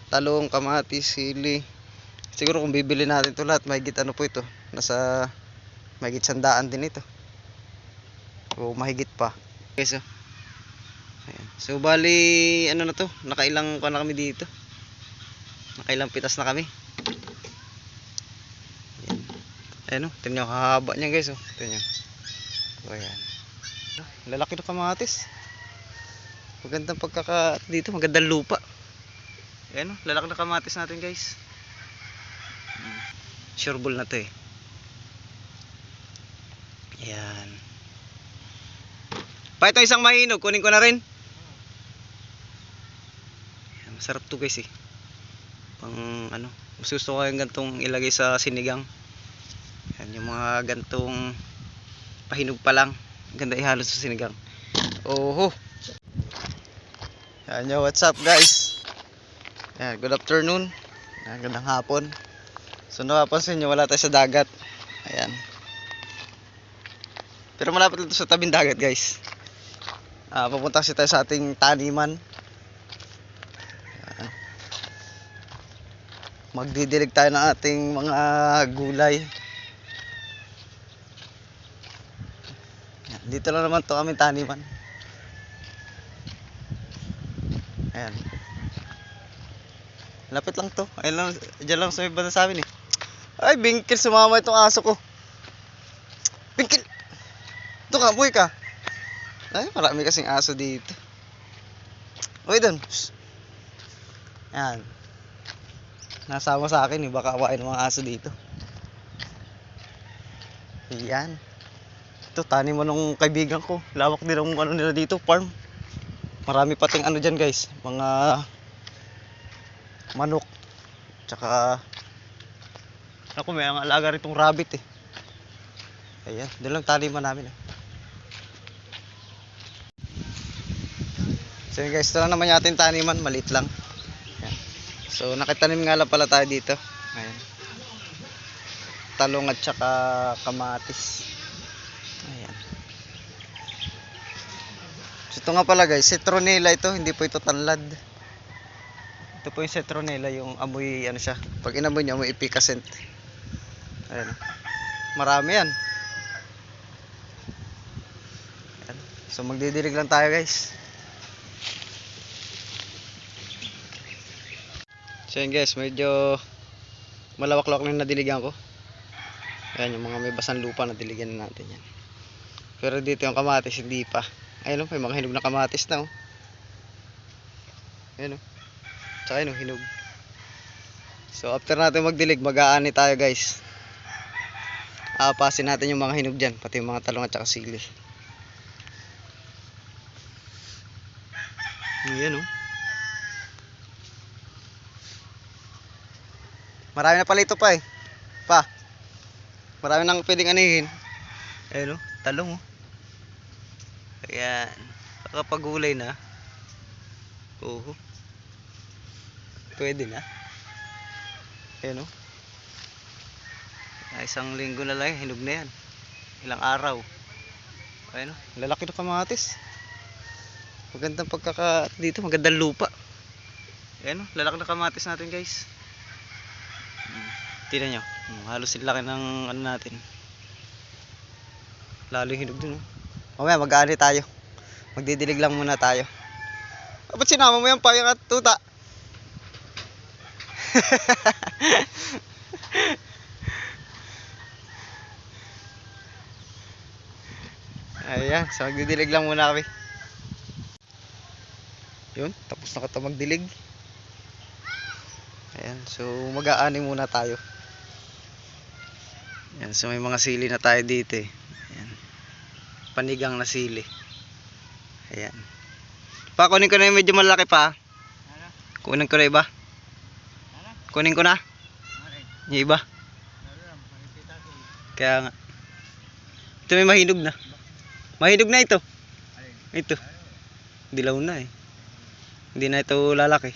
talong, kamatis, sili. Siguro kung bibili natin ito lahat, mahigit ano po ito, nasa mahigit 100 din ito o mahigit pa guys. Ayan. So bali ano na to, nakailang pa na kami dito, nakailang pitas na kami. Ayan o, tingnan nyo, hahaba niya guys o. Tingnan nyo. O ayan, lalaki na kamatis. Magandang pagkaka dito, magandang lupa. Ayan o, lalaki na kamatis natin guys. Sureball na to eh. Ayan. Pa ito isang mahinog, kunin ko na rin. Ayan, masarap to guys eh. Pang ano, mas gusto ko yung gantong ilagay sa sinigang. Ayan, yung mga gantong pahinog pa lang, ganda ihalo sa sinigang. Oho. Ayan yo, what's up guys? Ayan, good afternoon. Ayan, gandang hapon. So napapansin nyo, wala tayo sa dagat. Ayan. Pero malapit dito sa tabing dagat guys. Papunta kasi tayo sa ating taniman. Ayan. Magdidilig tayo ng ating mga gulay. Ayan. Dito lang naman to aming taniman. Ayan. Lapit lang to. Ayan lang, dyan lang sa may banda sa amin eh. Ay, bingkil, sumama itong aso ko. Bingkil! Ito ka, buhay ka. Ay, marami kasing aso dito. Uy, doon. Ayan. Nasama sa akin eh, baka awain ng mga aso dito. Ayan. Ito, tanim mo nung kaibigan ko. Lawak din ang ano nila dito, farm. Marami pating ano dyan guys, mga manok. Tsaka ako, may ang alaga ritong rabbit eh. Ayan, doon lang taniman namin eh. So guys, ito lang naman natin taniman, maliit lang. Ayan. So nakitanim nga lang pala tayo dito. Ayan. Talong at saka kamatis. Ayan. So ito nga pala guys, citronella ito, hindi po ito tanlad. Ito po yung citronella, yung amoy ano siya. Pag inamoy niya, amoy epicacent. Ayan. Marami yan. Ayan. So magdidilig lang tayo guys. So yun guys, medyo malawak-lawak na nadiligan ko. Ayan, yung mga may basang lupa na diligan na natin yan. Pero dito yung kamatis, hindi pa. Ayun o, may mga hinog na kamatis na o. Ayun o. Tsaka yun o, hinog. So after natin magdilig, mag-aani tayo guys. Aapasin natin yung mga hinog dyan, pati yung mga talong at saka sili. Ayan o. Marami na pala ito pa eh. Pa. Marami nang pwedeng anihin. Ayun o, talong o. Ayan. Kapagulay na. Oo. Pwede na. Ayan o. Isang linggo na lang, hinog na yan. Ilang araw. Ayan o, lalaki na kamatis. Magandang pagkaka dito, magandang lupa. Ayan o, lalaki na kamatis natin guys. Tingnan nyo, halos silaki ng ano natin. Lalo yung hinog dun o. Mamaya mag-aani tayo. Magdidilig lang muna tayo. Ba't sinama mo yan pa yung tuta? Ayan, so magdidilig lang muna kami. Yun, tapos na kata magdilig. Ayan, so mag-aani muna tayo. Ayan, so may mga sili na tayo dito eh. Ayan. Panigang na sili. Ayan. Pa, kunin ko na yung medyo malaki pa. Kunin ko na iba. Kunin ko na. Yung iba. Kaya nga. Ito may mahinog na. Mahinog na ito. Ito. Dilaw na eh. Hindi na ito lalaki.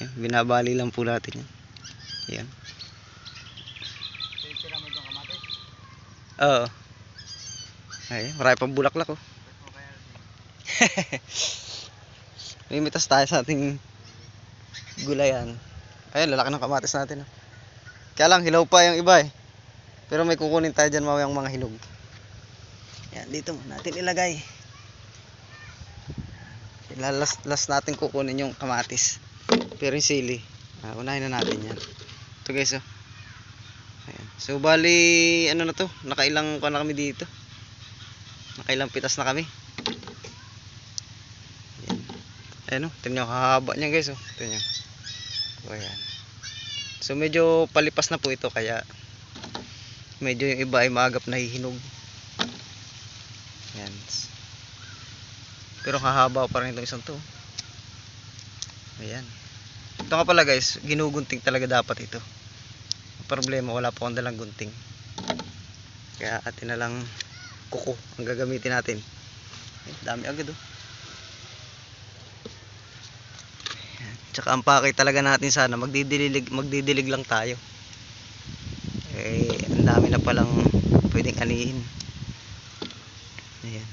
Ayan, binabali lang po natin yan. Ayan. Oo. Ay, marami pang bulaklak oh. Limitas tayo sa ating Gulayan. Ayun, lalaki ng kamatis natin. Oh. Kaya lang, hilaw pa yung iba eh. Pero may kukunin tayo dyan mamayang mga hinog. Yan, dito natin ilagay. Last natin kukunin yung kamatis. Pero yung sili, unahin na natin yan. Ito guys, oh. Ayan. So bali, ano na to, nakailang ko na kami dito. Nakailang pitas na kami. Ayan. Ayan o, tingnan nyo, hahaba niya guys, oh. Tingnan nyo. So ayan. So medyo palipas na po ito, kaya medyo yung iba ay maagap na hihinog. Ayan. Pero hahaba pa rin itong isang to. Ayan. Ito nga pala guys, ginugunting talaga dapat ito. Ang problema, wala pa akong dalang gunting. Kaya atin na lang kuko ang gagamitin natin. Ay, dami agad oh. Ayan. Tsaka ang pakay talaga natin sana, magdidilig lang tayo. Eh, ang dami na palang pwedeng anihin. Ayan.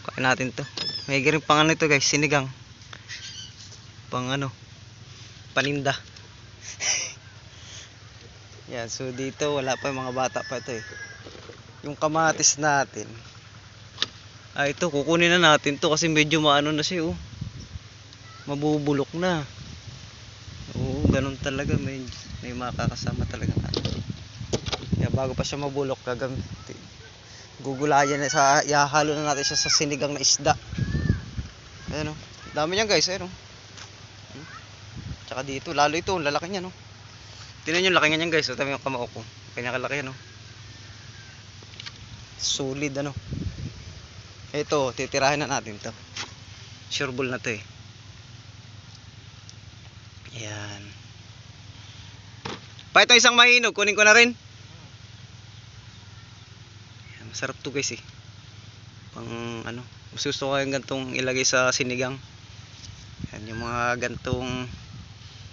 Kain natin to. May rin pang ano ito guys, sinigang. Pang ano, paninda. Yan, so dito wala pa yung mga bata pa ito eh. Yung kamatis natin. Ito, kukunin na natin to kasi medyo maano na siya oh. Mabubulok na. Oo, ganun talaga. May makakasama talaga natin. Kaya bago pa siya mabulok, gagamitin. Gugulayan na sa, ihahalo na natin siya sa sinigang na isda. Ayan o, dami niyan guys, ayan o. Tsaka dito, lalo ito, lalaki niya no. Tingnan nyo, laki niyan guys, tama yung kamao ko. Kanya kalaki yan o. Solid ano. Ito, titirahin na natin to. Sureball na to eh. Ayan. Pa itong isang mahinog, kunin ko na rin. Masarap to guys eh. Pang ano, mas gusto ko yung gantong ilagay sa sinigang. Yan, yung mga gantong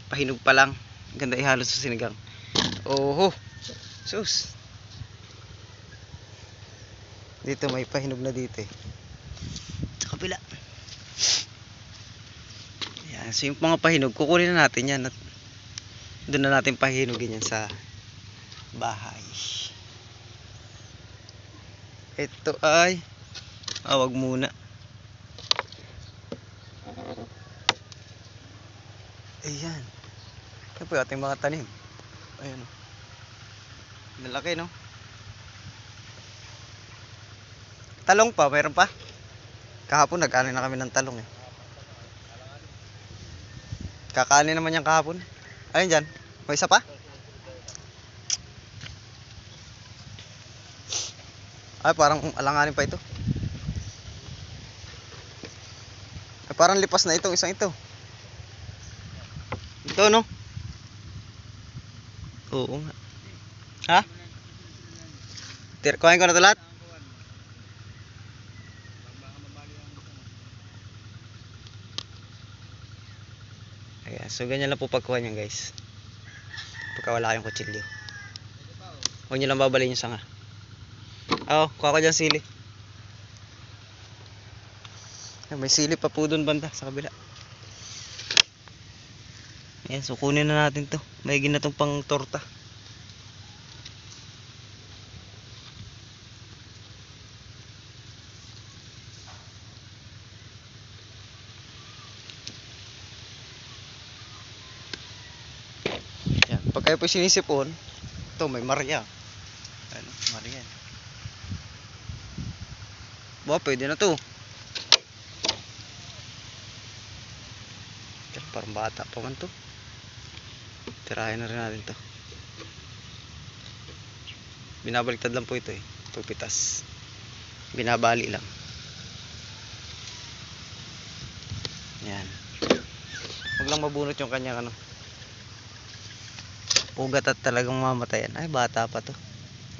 pahinog pa lang, ganda ihalo sa sinigang. Oho, sus. Dito may pahinog na dito eh. Sa kabila. Yan, so yung mga pahinog, kukunin na natin yan at doon na natin pahinugin yan sa bahay. Ito ay wag muna. Ayan. Ito po yung ating mga tanim. Ayan o. Malaki no. Talong pa, mayroon pa. Kahapon nag-ani na kami ng talong eh. Kakaani naman yan kahapon. Ayun dyan. May isa pa? Ay, parang alanganin pa ito. Ay, parang lipas na itong isang ito. Ito, no? Oo nga. Ha? Kuhain ko na ito lahat? Ayan, so ganyan lang po pagkuha niyan guys. Pagka wala kayong kutsilyo. Huwag nyo lang babalin yung sanga. Kuha ko dyan sili. May sili pa po doon banda sa kabila. Ayan, so kunin na natin to. May ginatong pang torta. Ayan, pag kayo po sinisipon, ito may Maria. Ano, Maria. Pwede na to. Parang bata pa man to. Tirahin na rin natin to. Binabaliktad lang po ito eh. Pupitas. Binabali lang. Yan. Huwag lang mabunot yung kanyang ano. Pugat at talagang mamatayan. Ay, bata pa to.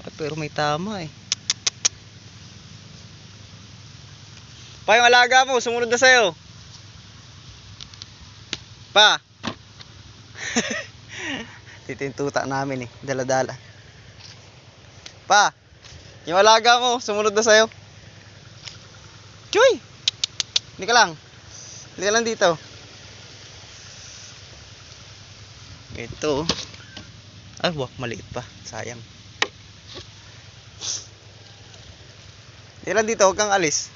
Ay, pero may tama eh. Pa, yung alaga mo, sumunod na sa'yo. Pa. Dito yung tuta namin eh, dala-dala. Pa, yung alaga mo, sumunod na sa'yo. Chuy! Hindi ka lang. Hindi ka lang dito. Ito. Ay, wah, maliit pa. Sayang. Tira dito, huwag kang alis.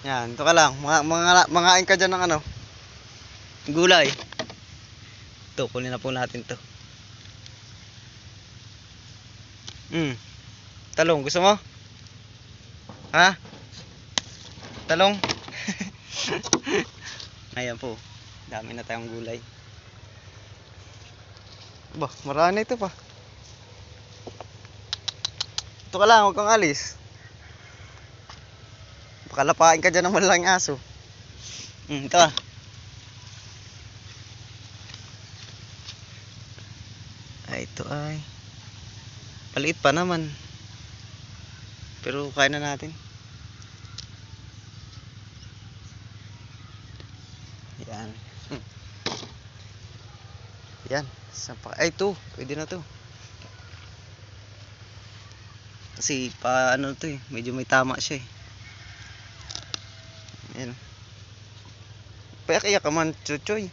Yan, ito ka lang. Mangain ka dyan ng ano. Gulay. Ito, kunin na po natin to. Talong, gusto mo? Ha? Talong? Ayan po. Dami na tayong gulay. Bah, marami ito pa. Ito ka lang, huwag kang alis. Baka lapain ka dyan ng malaking aso. Ito ka. Ay, ito ay. Paliit pa naman. Pero kaya na natin. Yan. Yan. Ay, ito. Pwede na to. Kasi pa ano to eh. Medyo may tama siya eh. Ayan. Payak-iyak ka man, chuchoy.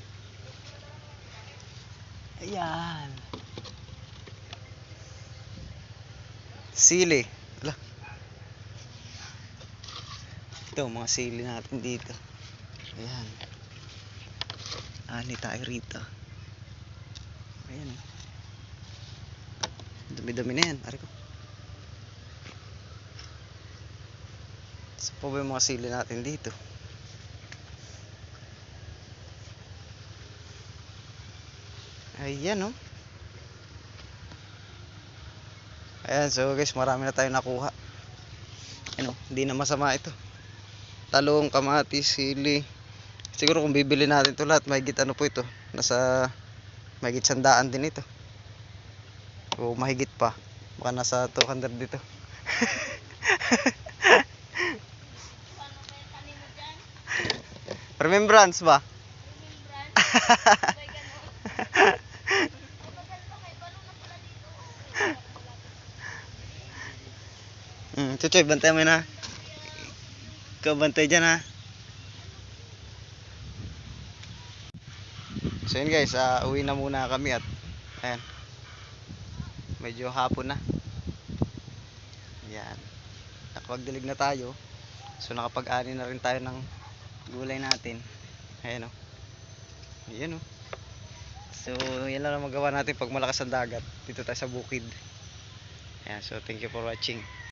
Ayan. Sili. Ala. Ito, mga sili natin dito. Ayan. Ani tayo rito. Ayan. Dumi-dumi na yan. Ari ko. So po ba yung mga sili natin dito? Ayan oh. Ayan, so guys, marami na tayong nakuha. Ano, hindi na masama ito. Talong, kamatis, sili. Siguro kung bibili natin ito lahat, mahigit ano po ito. Nasa mahigit 100 din ito. O mahigit pa. Baka nasa 200 dito. Remembrance ba? Chuchoy, bantay mo na. Ikaw bantay dyan ha. So yun guys, uwi na muna kami at ayan. Medyo hapon na. Ayan. Nakapagdilig na tayo. So nakapag-ani na rin tayo ng gulay natin. Ayan o. Ayan o. So yan lang ang magawa natin pag malakas ang dagat. Dito tayo sa bukid. Ayan, so thank you for watching.